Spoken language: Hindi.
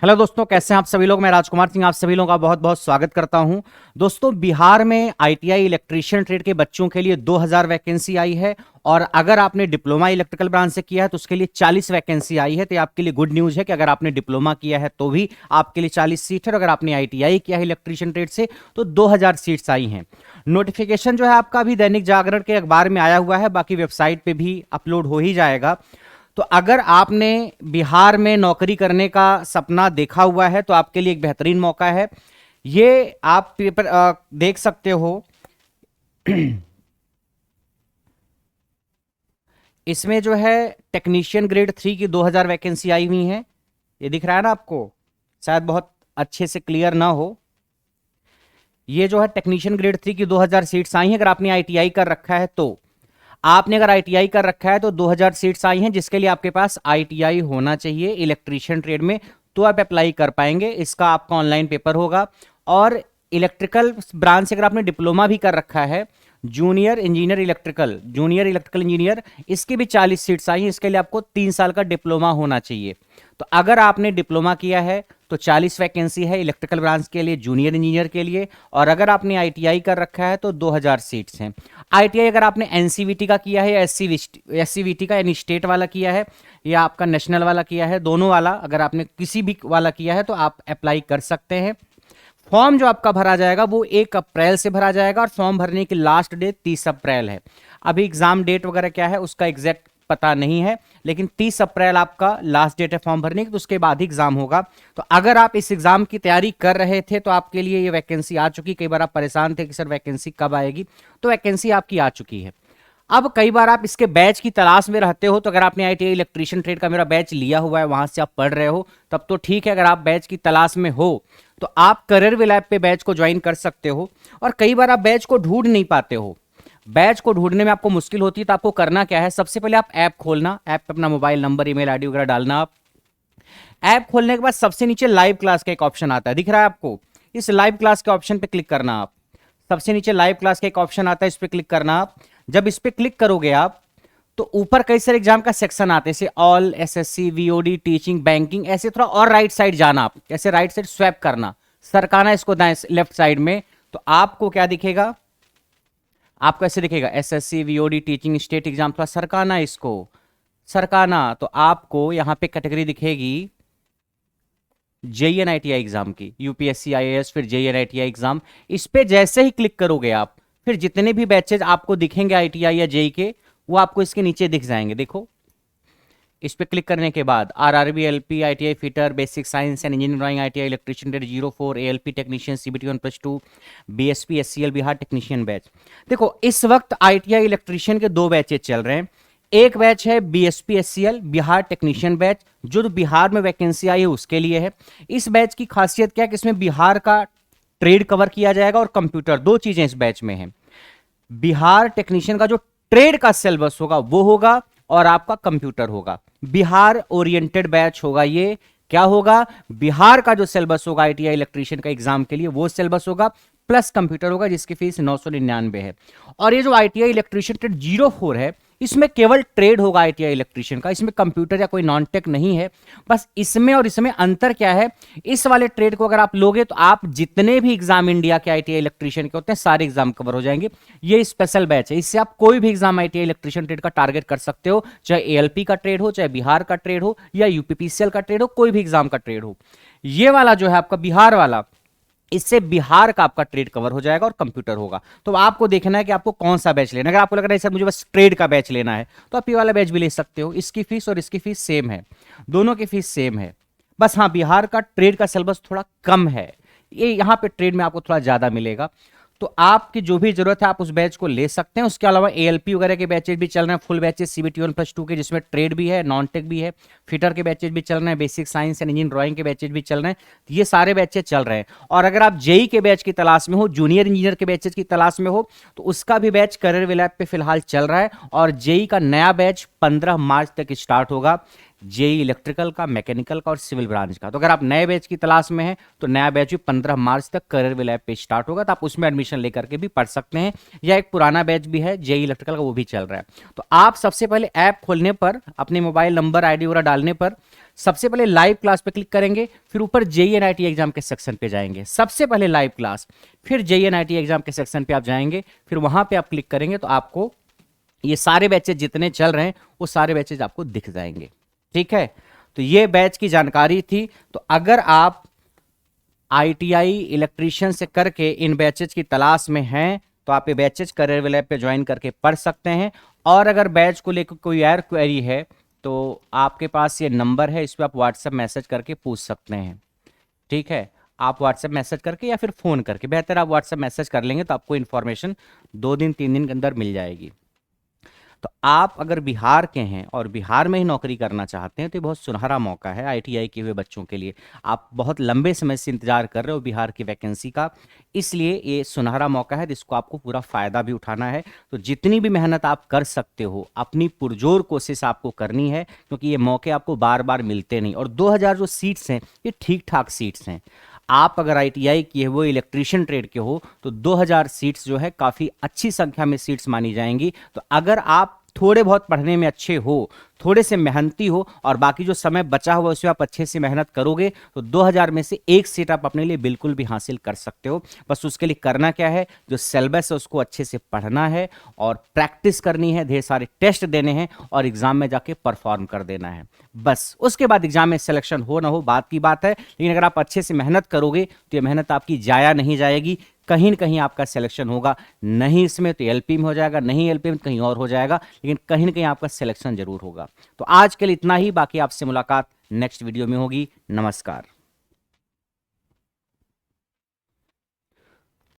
हेलो दोस्तों, कैसे हैं आप सभी लोग। मैं राजकुमार सिंह आप सभी लोगों का बहुत बहुत स्वागत करता हूं। दोस्तों, बिहार में आईटीआई इलेक्ट्रीशियन ट्रेड के बच्चों के लिए 2000 वैकेंसी आई है। और अगर आपने डिप्लोमा इलेक्ट्रिकल ब्रांच से किया है तो उसके लिए 40 वैकेंसी आई है। तो ये आपके लिए गुड न्यूज है कि अगर आपने डिप्लोमा किया है तो भी आपके लिए 40 सीट है, और अगर आपने आईटीआई किया है इलेक्ट्रीशियन ट्रेड से तो 2000 सीट्स आई हैं। नोटिफिकेशन जो है आपका अभी दैनिक जागरण के अखबार में आया हुआ है, बाकी वेबसाइट पे भी अपलोड हो ही जाएगा। तो अगर आपने बिहार में नौकरी करने का सपना देखा हुआ है तो आपके लिए एक बेहतरीन मौका है। ये आप पेपर देख सकते हो। इसमें जो है टेक्नीशियन ग्रेड 3 की 2000 वैकेंसी आई हुई है। ये दिख रहा है ना आपको, शायद बहुत अच्छे से क्लियर ना हो। ये जो है टेक्नीशियन ग्रेड 3 की 2000 सीट्स आई हैं। अगर आपने आईटीआई कर रखा है तो आपने अगर आईटीआई कर रखा है तो 2000 सीट्स आई हैं, जिसके लिए आपके पास आईटीआई होना चाहिए इलेक्ट्रीशियन ट्रेड में, तो आप अप्लाई कर पाएंगे। इसका आपका ऑनलाइन पेपर होगा। और इलेक्ट्रिकल ब्रांच से अगर आपने डिप्लोमा भी कर रखा है, जूनियर इंजीनियर इंजीनियर, इसकी भी 40 सीट्स आई हैं। इसके लिए आपको 3 साल का डिप्लोमा होना चाहिए। तो अगर आपने डिप्लोमा किया है तो 40 वैकेंसी है इलेक्ट्रिकल ब्रांच के लिए, जूनियर इंजीनियर के लिए। और अगर आपने आईटीआई कर रखा है तो 2000 सीट्स हैं। आईटीआई अगर आपने एनसीवीटी का किया है या एससीवीटी का यानी स्टेट वाला किया है, या आपका नेशनल वाला किया है, दोनों वाला अगर आपने किसी भी वाला किया है तो आप अप्लाई कर सकते हैं। फॉर्म जो आपका भरा जाएगा वो 1 अप्रैल से भरा जाएगा, और फॉर्म भरने की लास्ट डेट 30 अप्रैल है। अभी एग्जाम डेट वगैरह क्या है उसका एग्जैक्ट पता नहीं है, लेकिन 30 अप्रैल आपका लास्ट डेट है फॉर्म भरने की, तो उसके बाद ही एग्जाम होगा। तो अगर आप इस एग्जाम की तैयारी कर रहे थे तो आपके लिए ये वैकेंसी आ चुकी। कई बार आप परेशान थे कि सर वैकेंसी कब आएगी, तो वैकेंसी आपकी आ चुकी है। अब कई बार आप इसके बैच की तलाश में रहते हो, तो अगर आपने आईटीआई इलेक्ट्रीशियन ट्रेड का मेरा बैच लिया हुआ है, वहां से आप पढ़ रहे हो, तब तो ठीक है। अगर आप बैच की तलाश में हो तो आप करियर वे लैब पे बैच को ज्वाइन कर सकते हो। और कई बार आप बैच को ढूंढ नहीं पाते हो, बैच को ढूंढने में आपको मुश्किल होती है, तो आपको करना क्या है, सबसे पहले आप ऐप खोलना, ऐप पे अपना मोबाइल नंबर ईमेल आईडी वगैरह डालना। आप ऐप खोलने के बाद सबसे नीचे लाइव क्लास का एक ऑप्शन आता है, दिख रहा है आपको। इस लाइव क्लास के ऑप्शन पे क्लिक करना। आप सबसे नीचे लाइव क्लास का एक ऑप्शन आता है, इस पे क्लिक करना। आप जब इस पे क्लिक करोगे आप तो ऊपर कई सारे एग्जाम का सेक्शन आते हैं, जैसे all, SSC, VOD, teaching, banking, ऐसे थोड़ा और राइट साइड जाना। आप ऐसे राइट साइड स्वैप करना, सरकाना इसको दाएं लेफ्ट साइड में, तो आपको क्या दिखेगा, आपको ऐसे दिखेगा SSC, VOD, teaching, state exam, थोड़ा सरकाना इसको, सरकाना। तो आपको यहां पे कैटेगरी दिखेगी जेईएनआईटीआई एग्जाम की, यूपीएससी, आईएएस, फिर जेईएनआईटीआई एग्जाम। इस पे जैसे ही क्लिक करोगे आप, फिर जितने भी बैचेज आपको दिखेंगे आईटीआई या जेई के, वो आपको इसके नीचे दिख जाएंगे। देखो, इस पे क्लिक करने के बाद RRB, LP, ITI fitter, basic science and engineering drawing, ITI electrician trade 04, ALP technician, CBT 1+2, BSP, SCL Bihar technician batch. देखो, इस वक्त आईटीआई इलेक्ट्रीशियन के 2 बैचेज चल रहे हैं। एक बैच है BSP SCL Bihar technician batch, जो बिहार में वैकेंसी आई है उसके लिए है। इस बैच की खासियत क्या है कि इसमें बिहार का ट्रेड कवर किया जाएगा और कंप्यूटर, 2 चीजें इस बैच में है। बिहार टेक्नीशियन का जो ट्रेड का सिलेबस होगा वो होगा, और आपका कंप्यूटर होगा। बिहार ओरिएंटेड बैच होगा ये। क्या होगा, बिहार का जो सिलेबस होगा आईटीआई इलेक्ट्रीशियन का एग्जाम के लिए वो सिलेबस होगा, प्लस कंप्यूटर होगा, जिसकी फीस 999 है। और ये जो आईटीआई इलेक्ट्रीशियन ट्रेड 04 है, इसमें केवल ट्रेड होगा आईटीआई इलेक्ट्रीशियन का, इसमें कंप्यूटर या कोई नॉन टेक नहीं है। बस इसमें और इसमें अंतर क्या है, इस वाले ट्रेड को अगर आप लोगे तो आप जितने भी एग्जाम इंडिया के आईटीआई इलेक्ट्रीशियन के होते हैं सारे एग्जाम कवर हो जाएंगे। ये स्पेशल बैच है, इससे आप कोई भी एग्जाम आईटीआई इलेक्ट्रीशियन ट्रेड का टारगेट कर सकते हो, चाहे एएलपी का ट्रेड हो, चाहे बिहार का ट्रेड हो, या यूपीपीसीएल का ट्रेड हो, कोई भी एग्जाम का ट्रेड हो। ये वाला जो है आपका बिहार वाला, इससे बिहार का आपका ट्रेड कवर हो जाएगा और कंप्यूटर होगा। तो आपको देखना है कि आपको कौन सा बैच लेना है। अगर आपको लग रहा है सर मुझे बस ट्रेड का बैच लेना है, तो आप ये वाला बैच भी ले सकते हो। इसकी फीस और इसकी फीस सेम है, दोनों की फीस सेम है। बस हाँ, बिहार का ट्रेड का सिलेबस थोड़ा कम है, ये यहाँ पे ट्रेड में आपको थोड़ा ज्यादा मिलेगा। तो आपकी जो भी जरूरत है आप उस बैच को ले सकते हैं। उसके अलावा एएलपी वगैरह के बैचेज भी चल रहे हैं, फुल बैचेज सीबीटी 1+2 के, जिसमें ट्रेड भी है, नॉन टेक भी है, फिटर के बैचेज भी चल रहे हैं, basic science and engineering drawing के बैचेज भी चल रहे हैं। ये सारे बैचेज चल रहे हैं। और अगर आप जेई के बैच की तलाश में हो, जूनियर इंजीनियर के बैचेज की तलाश में हो, तो उसका भी बैच करियर वे लैब पे फिलहाल चल रहा है। और जेई का नया बैच 15 मार्च तक स्टार्ट होगा, जेई इलेक्ट्रिकल का, मैकेनिकल का और सिविल ब्रांच का। तो अगर आप नए बैच की तलाश में हैं तो नया बैच भी 15 मार्च तक करियर वे लैब पे स्टार्ट होगा, तो आप उसमें एडमिशन लेकर के भी पढ़ सकते हैं। या एक पुराना बैच भी है जेई इलेक्ट्रिकल का, वो भी चल रहा है। तो आप सबसे पहले ऐप खोलने पर, अपने मोबाइल नंबर आईडी वगैरह डालने पर सबसे पहले लाइव क्लास पे क्लिक करेंगे, फिर ऊपर JNIT एग्जाम के सेक्शन पे जाएंगे, सबसे पहले लाइव क्लास, फिर JNIT एग्जाम के सेक्शन पे आप जाएंगे, फिर वहां पे आप क्लिक करेंगे तो आपको ये सारे बैचेज जितने चल रहे हैं वो सारे बैचेज आपको दिख जाएंगे। ठीक है, तो ये बैच की जानकारी थी। तो अगर आप ITI इलेक्ट्रीशियन से करके इन बैचेज की तलाश में हैं तो आप ये बैचेज करियर लैब पे ज्वाइन करके पढ़ सकते हैं। और अगर बैच को लेकर कोई और क्वेरी है तो आपके पास ये नंबर है, इस पर आप व्हाट्सएप मैसेज करके पूछ सकते हैं। ठीक है, आप व्हाट्सएप मैसेज करके या फिर फ़ोन करके, बेहतर आप व्हाट्सएप मैसेज कर लेंगे तो आपको इन्फॉर्मेशन 2 दिन 3 दिन के अंदर मिल जाएगी। तो आप अगर बिहार के हैं और बिहार में ही नौकरी करना चाहते हैं तो ये बहुत सुनहरा मौका है ITI किए हुए बच्चों के लिए। आप बहुत लंबे समय से इंतजार कर रहे हो बिहार की वैकेंसी का, इसलिए ये सुनहरा मौका है जिसको आपको पूरा फ़ायदा भी उठाना है। तो जितनी भी मेहनत आप कर सकते हो अपनी पुरजोर कोशिश आपको करनी है, क्योंकि ये मौके आपको बार बार मिलते नहीं। और 2000 जो सीट्स हैं ये ठीक ठाक सीट्स हैं। आप अगर ITI किए हुए इलेक्ट्रीशियन ट्रेड के हो तो 2000 सीट्स जो है काफ़ी अच्छी संख्या में सीट्स मानी जाएंगी। तो अगर आप थोड़े बहुत पढ़ने में अच्छे हो, थोड़े से मेहनती हो और बाकी जो समय बचा हुआ उसमें आप अच्छे से मेहनत करोगे तो 2000 में से एक सीट आप अपने लिए बिल्कुल भी हासिल कर सकते हो। बस उसके लिए करना क्या है, जो सिलेबस है उसको अच्छे से पढ़ना है और प्रैक्टिस करनी है, ढेर सारे टेस्ट देने हैं और एग्जाम में जाके परफॉर्म कर देना है। बस उसके बाद एग्जाम में सिलेक्शन हो ना हो बात की बात है, लेकिन अगर आप अच्छे से मेहनत करोगे तो ये मेहनत आपकी जाया नहीं जाएगी। कहीं न कहीं आपका सिलेक्शन होगा, नहीं इसमें तो LP में हो जाएगा, नहीं LP में तो कहीं और हो जाएगा, लेकिन कहीं ना कहीं आपका सिलेक्शन जरूर होगा। तो आज के लिए इतना ही, बाकी आपसे मुलाकात नेक्स्ट वीडियो में होगी। नमस्कार।